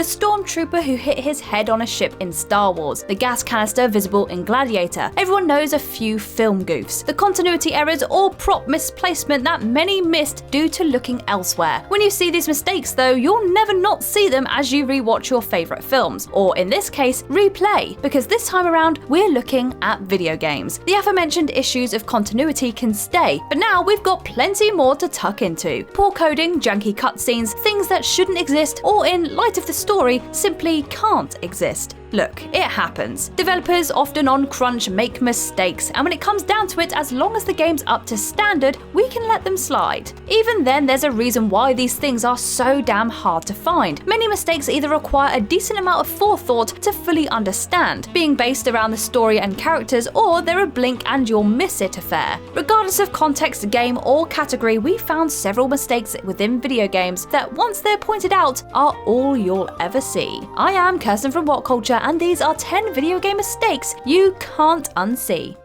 The stormtrooper who hit his head on a ship in Star Wars, the gas canister visible in Gladiator. Everyone knows a few film goofs, the continuity errors or prop misplacement that many missed due to looking elsewhere. When you see these mistakes though, you'll never not see them as you rewatch your favourite films, or in this case, replay, because this time around we're looking at video games. The aforementioned issues of continuity can stay, but now we've got plenty more to tuck into. Poor coding, janky cutscenes, things that shouldn't exist, or in light of the story simply can't exist. Look, it happens. Developers often on crunch make mistakes, and when it comes down to it, as long as the game's up to standard, we can let them slide. Even then, there's a reason why these things are so damn hard to find. Many mistakes either require a decent amount of forethought to fully understand, being based around the story and characters, or they're a blink and you'll miss it affair. Regardless of context, game, or category, we found several mistakes within video games that, once they're pointed out, are all you'll ever see. I am Kirsten from WhatCulture, and these are 10 video game mistakes you can't unsee.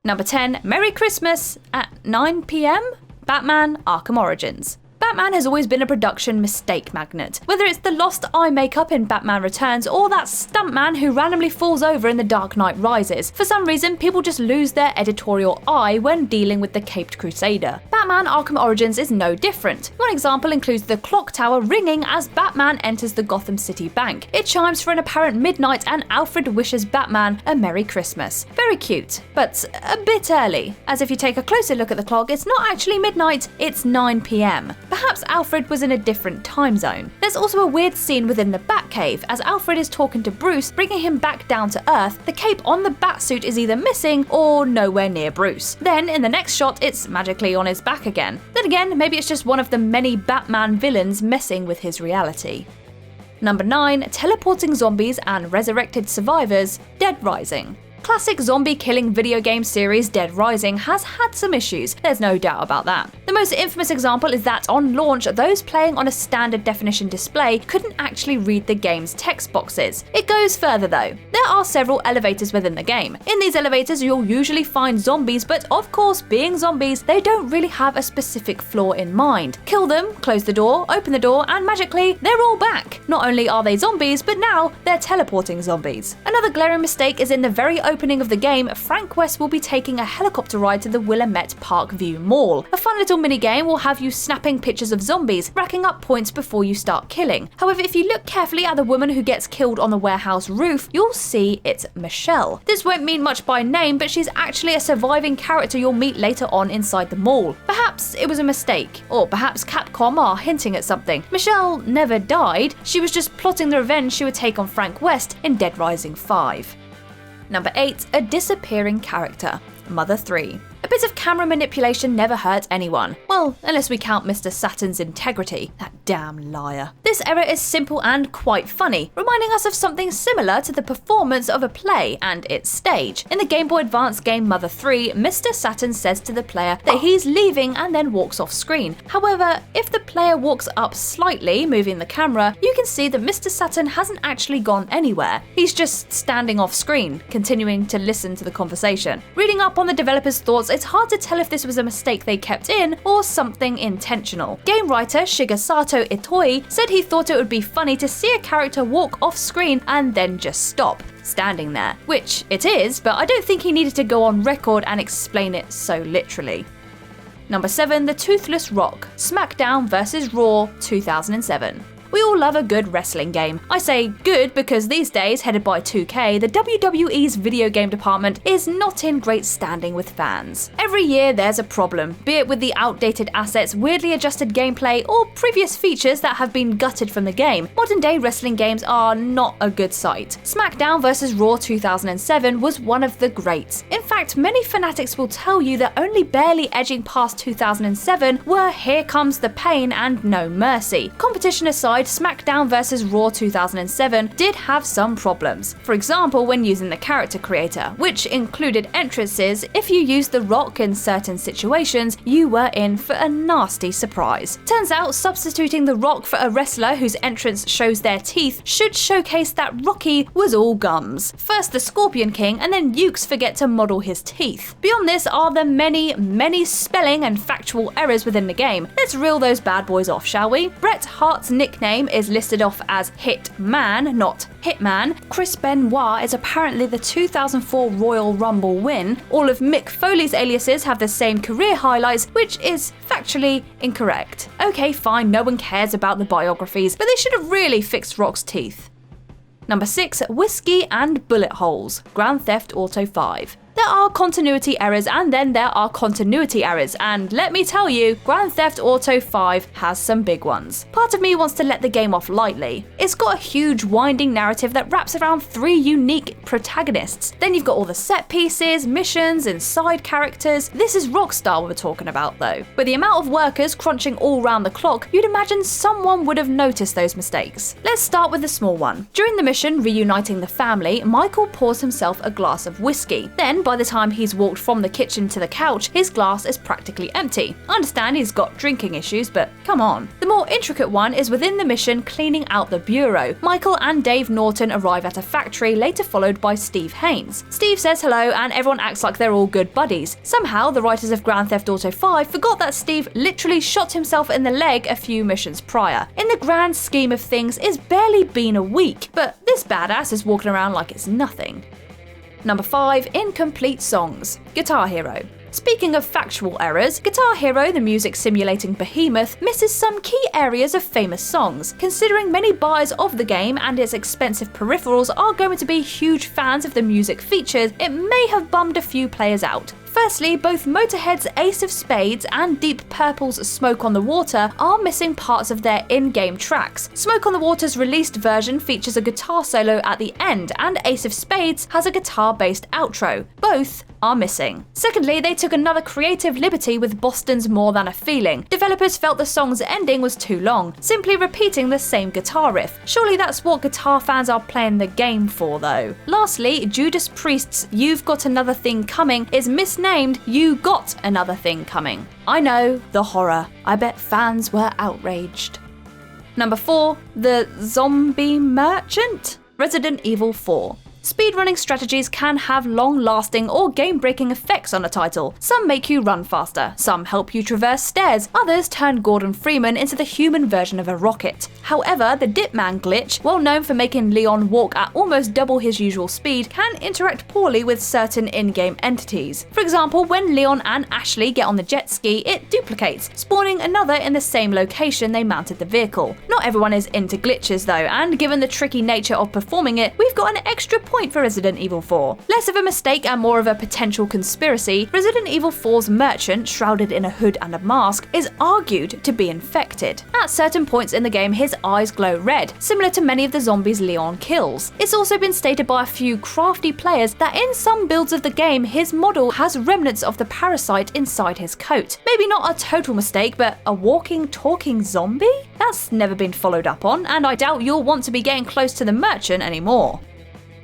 Number 10, Merry Christmas at 9 PM? Batman Arkham Origins. Batman has always been a production mistake magnet. Whether it's the lost eye makeup in Batman Returns or that stuntman who randomly falls over in The Dark Knight Rises, for some reason people just lose their editorial eye when dealing with the Caped Crusader. Batman Arkham Origins is no different. One example includes the clock tower ringing as Batman enters the Gotham City Bank. It chimes for an apparent midnight and Alfred wishes Batman a Merry Christmas. Very cute, but a bit early, as if you take a closer look at the clock, it's not actually midnight, it's 9 PM. Perhaps Alfred was in a different time zone. There's also a weird scene within the Batcave as Alfred is talking to Bruce, bringing him back down to Earth. The cape on the Batsuit is either missing or nowhere near Bruce. Then, in the next shot, it's magically on his back again. Then again, maybe it's just one of the many Batman villains messing with his reality. Number 9, teleporting zombies and resurrected survivors, Dead Rising. Classic zombie-killing video game series Dead Rising has had some issues, there's no doubt about that. The most infamous example is that on launch, those playing on a standard definition display couldn't actually read the game's text boxes. It goes further though. There are several elevators within the game. In these elevators, you'll usually find zombies, but of course, being zombies, they don't really have a specific floor in mind. Kill them, close the door, open the door, and magically, they're all back. Not only are they zombies, but now they're teleporting zombies. Another glaring mistake is in the very opening of the game, Frank West will be taking a helicopter ride to the Willamette Parkview Mall. A fun little mini-game will have you snapping pictures of zombies, racking up points before you start killing. However, if you look carefully at the woman who gets killed on the warehouse roof, you'll see it's Michelle. This won't mean much by name, but she's actually a surviving character you'll meet later on inside the mall. Perhaps it was a mistake, or perhaps Capcom are hinting at something. Michelle never died, she was just plotting the revenge she would take on Frank West in Dead Rising 5. Number 8, a disappearing character, Mother 3. A bit of camera manipulation never hurt anyone. Well, unless we count Mr. Saturn's integrity, that damn liar. This error is simple and quite funny, reminding us of something similar to the performance of a play and its stage. In the Game Boy Advance game Mother 3, Mr. Saturn says to the player that he's leaving and then walks off screen. However, if the player walks up slightly, moving the camera, you can see that Mr. Saturn hasn't actually gone anywhere. He's just standing off screen, continuing to listen to the conversation. Reading up on the developer's thoughts, it's hard to tell if this was a mistake they kept in or something intentional. Game writer Shigesato Itoi said he thought it would be funny to see a character walk off screen and then just stop, standing there. Which it is, but I don't think he needed to go on record and explain it so literally. Number 7, the Toothless Rock, SmackDown vs. Raw 2007. We all love a good wrestling game. I say good because these days, headed by 2K, the WWE's video game department is not in great standing with fans. Every year there's a problem, be it with the outdated assets, weirdly adjusted gameplay, or previous features that have been gutted from the game. Modern day wrestling games are not a good sight. SmackDown vs. Raw 2007 was one of the greats. In fact, many fanatics will tell you that only barely edging past 2007 were Here Comes the Pain and No Mercy. Competition aside, side, SmackDown vs. Raw 2007 did have some problems. For example, when using the character creator, which included entrances. If you used The Rock in certain situations, you were in for a nasty surprise. Turns out, substituting The Rock for a wrestler whose entrance shows their teeth should showcase that Rocky was all gums. First the Scorpion King, and then Ukes forget to model his teeth. Beyond this are the many spelling and factual errors within the game. Let's reel those bad boys off, shall we? Bret Hart's nickname is listed off as Hitman, not Hitman. Chris Benoit is apparently the 2004 Royal Rumble win. All of Mick Foley's aliases have the same career highlights, which is factually incorrect. Okay, fine, no one cares about the biographies, but they should have really fixed Rock's teeth. Number 6. Whiskey and Bullet Holes, Grand Theft Auto 5. There are continuity errors and then there are continuity errors, and let me tell you, Grand Theft Auto 5 has some big ones. Part of me wants to let the game off lightly. It's got a huge winding narrative that wraps around 3 unique protagonists. Then you've got all the set pieces, missions, and side characters. This is Rockstar we're talking about though. With the amount of workers crunching all round the clock, you'd imagine someone would have noticed those mistakes. Let's start with the small one. During the mission reuniting the family, Michael pours himself a glass of whiskey. Then by the time he's walked from the kitchen to the couch, his glass is practically empty. I understand he's got drinking issues, but come on. The more intricate one is within the mission cleaning out the bureau. Michael and Dave Norton arrive at a factory, later followed by Steve Haynes. Steve says hello and everyone acts like they're all good buddies. Somehow, the writers of Grand Theft Auto 5 forgot that Steve literally shot himself in the leg a few missions prior. In the grand scheme of things, it's barely been a week, but this badass is walking around like it's nothing. Number 5. Incomplete songs, Guitar Hero. Speaking of factual errors, Guitar Hero, the music simulating behemoth, misses some key areas of famous songs. Considering many buyers of the game and its expensive peripherals are going to be huge fans of the music featured, it may have bummed a few players out. Firstly, both Motorhead's Ace of Spades and Deep Purple's Smoke on the Water are missing parts of their in-game tracks. Smoke on the Water's released version features a guitar solo at the end, and Ace of Spades has a guitar-based outro. Both are missing. Secondly, they took another creative liberty with Boston's More Than a Feeling. Developers felt the song's ending was too long, simply repeating the same guitar riff. Surely that's what guitar fans are playing the game for though. Lastly, Judas Priest's You've Got Another Thing Coming is misnamed You Got Another Thing Coming. I know, the horror. I bet fans were outraged. Number 4. The Zombie Merchant, Resident Evil 4. Speedrunning strategies can have long-lasting or game-breaking effects on a title. Some make you run faster, some help you traverse stairs, others turn Gordon Freeman into the human version of a rocket. However, the Dipman glitch, well known for making Leon walk at almost double his usual speed, can interact poorly with certain in-game entities. For example, when Leon and Ashley get on the jet ski, it duplicates, spawning another in the same location they mounted the vehicle. Not everyone is into glitches though, and given the tricky nature of performing it, we've got an extra point for Resident Evil 4. Less of a mistake and more of a potential conspiracy, Resident Evil 4's merchant, shrouded in a hood and a mask, is argued to be infected. At certain points in the game, his eyes glow red, similar to many of the zombies Leon kills. It's also been stated by a few crafty players that in some builds of the game, his model has remnants of the parasite inside his coat. Maybe not a total mistake, but a walking, talking zombie? That's never been followed up on, and I doubt you'll want to be getting close to the merchant anymore.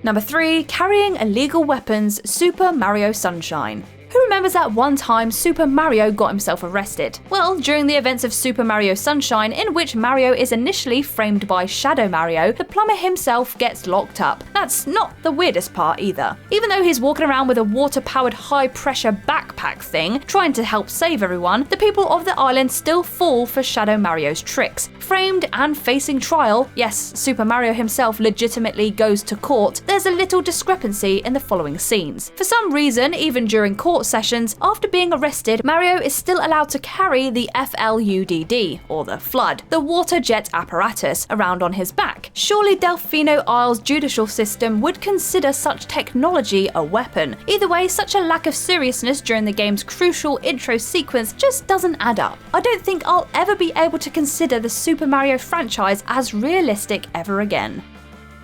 Number 3. Carrying illegal weapons, Super Mario Sunshine. Who remembers that one time Super Mario got himself arrested? Well, during the events of Super Mario Sunshine, in which Mario is initially framed by Shadow Mario, the plumber himself gets locked up. That's not the weirdest part either. Even though he's walking around with a water-powered high-pressure backpack thing, trying to help save everyone, the people of the island still fall for Shadow Mario's tricks. Framed and facing trial, yes, Super Mario himself legitimately goes to court, there's a little discrepancy in the following scenes. For some reason, even during court sessions, after being arrested, Mario is still allowed to carry the FLUDD, or the Flood, the water jet apparatus, around on his back. Surely Delfino Isle's judicial system would consider such technology a weapon. Either way, such a lack of seriousness during the game's crucial intro sequence just doesn't add up. I don't think I'll ever be able to consider the Super Mario franchise as realistic ever again.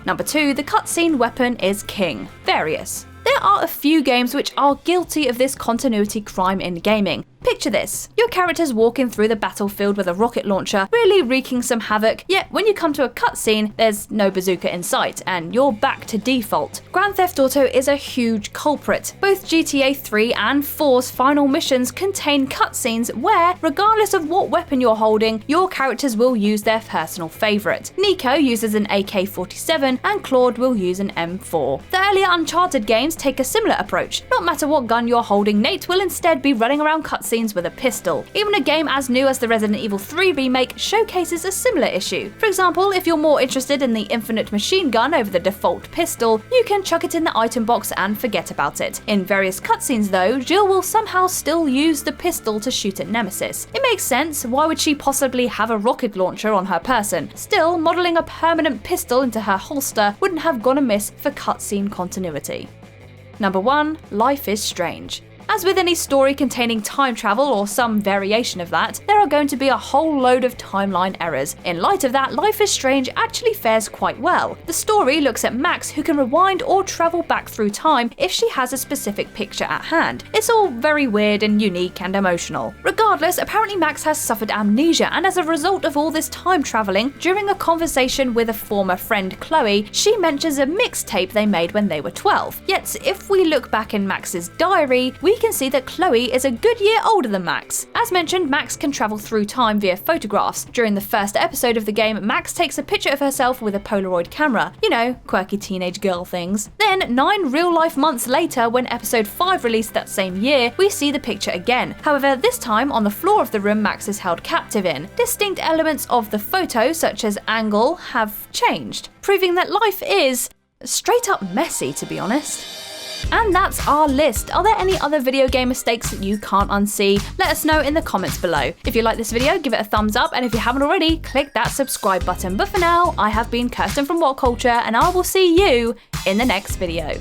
Number 2, the cutscene weapon is king. Various. There are a few games which are guilty of this continuity crime in gaming. Picture this, your character's walking through the battlefield with a rocket launcher, really wreaking some havoc, yet when you come to a cutscene, there's no bazooka in sight, and you're back to default. Grand Theft Auto is a huge culprit. Both GTA 3 and 4's final missions contain cutscenes where, regardless of what weapon you're holding, your characters will use their personal favourite. Nico uses an AK-47 and Claude will use an M4. The earlier Uncharted games take a similar approach. No matter what gun you're holding, Nate will instead be running around cutscenes with a pistol. Even a game as new as the Resident Evil 3 remake showcases a similar issue. For example, if you're more interested in the infinite machine gun over the default pistol, you can chuck it in the item box and forget about it. In various cutscenes though, Jill will somehow still use the pistol to shoot at Nemesis. It makes sense, why would she possibly have a rocket launcher on her person? Still, modelling a permanent pistol into her holster wouldn't have gone amiss for cutscene continuity. Number 1. Life is Strange. As with any story containing time travel or some variation of that, there are going to be a whole load of timeline errors. In light of that, Life is Strange actually fares quite well. The story looks at Max, who can rewind or travel back through time if she has a specific picture at hand. It's all very weird and unique and emotional. Regardless, apparently Max has suffered amnesia, and as a result of all this time traveling, during a conversation with a former friend Chloe, she mentions a mixtape they made when they were 12. Yet, if we look back in Max's diary, we can see that Chloe is a good year older than Max. As mentioned, Max can travel through time via photographs. During the first episode of the game, Max takes a picture of herself with a Polaroid camera. You know, quirky teenage girl things. Then, 9 real-life months later, when episode 5 released that same year, we see the picture again. However, this time on the floor of the room Max is held captive in. Distinct elements of the photo, such as angle, have changed, proving that life is straight up messy, to be honest. And that's our list. Are there any other video game mistakes that you can't unsee? Let us know in the comments below. If you like this video, give it a thumbs up, and if you haven't already, click that subscribe button. But for now, I have been Kirsten from WhatCulture, and I will see you in the next video.